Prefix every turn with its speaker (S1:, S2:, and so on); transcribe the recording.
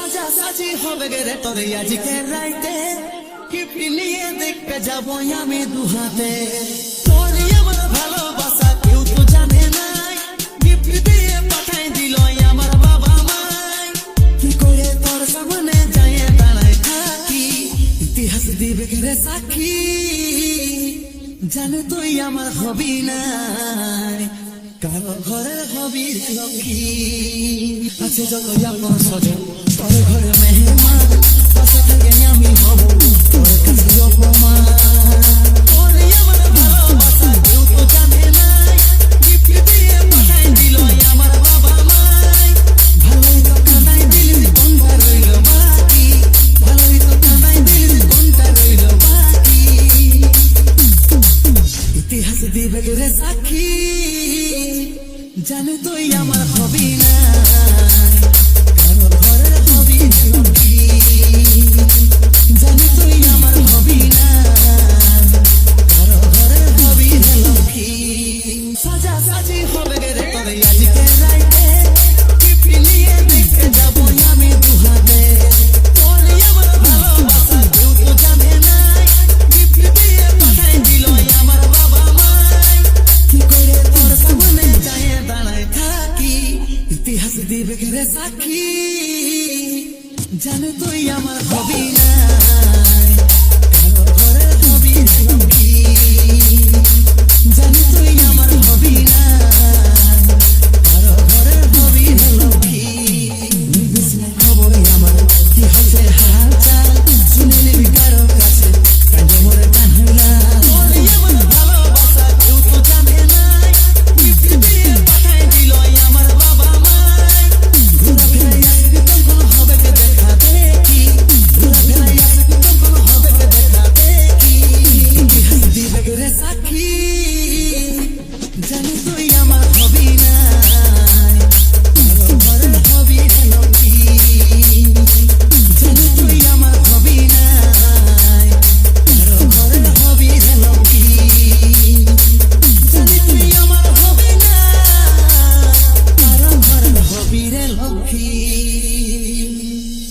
S1: সাজা সাজি হবে রে তোর আজকে রাইতে গিফট নিয়ে দেখতে যাবো আমি দুহাতে তোর আমার ভালোবাসা কেউ তো জানে নাই গিফট দিয়ে পাঠাই দিল আমার বাবা মাই কি করে তোর সামনে যায় দাঁড়ায় থাকি ইতিহাস দিবে রে সাক্ষী জানে তুই আমার হবি না কারো ঘরের হবি লক্ষ্মী আছে যত আপন সজন তোর ঘরে মেহমান পাশে থেকে আমি হব তোর কাছে অপমান তোর আমার ভালোবাসা কেউ তো জানে নাই গিফট দিয়ে পাঠাই দিল আমার বাবা মাই ভালোই তো কানাই দিল কোনটা রইল বাকি ভালোই তো কানাই দিল কোনটা রইল বাকি ইতিহাস দিবে রে সাক্ষী জানে তুই আমার হবি না কারো ঘরের হবি লক্ষ্মী জানে তুই আমার হবি না কারো ঘরের হবি লক্ষ্মী সাজা সাজি হবে রে তোর আজকে রাইতে গিফট নিয়ে দেখতে যাবো আমি দুহাতে তোর আমার ভালোবাসা কেউ তো জানে নাই গিফট দিয়ে পাঠাই দিল আমার বাবা মাই কি করে তোর সামনে যায় দাঁড়ায় থাকি ইতিহাস দিবে রে সাক্ষী জানে তুই আমার হবি না কারো ঘরের হবি লক্ষ্মী জানে তুই আমার হবি না কারো ঘরের হবি লক্ষ্মী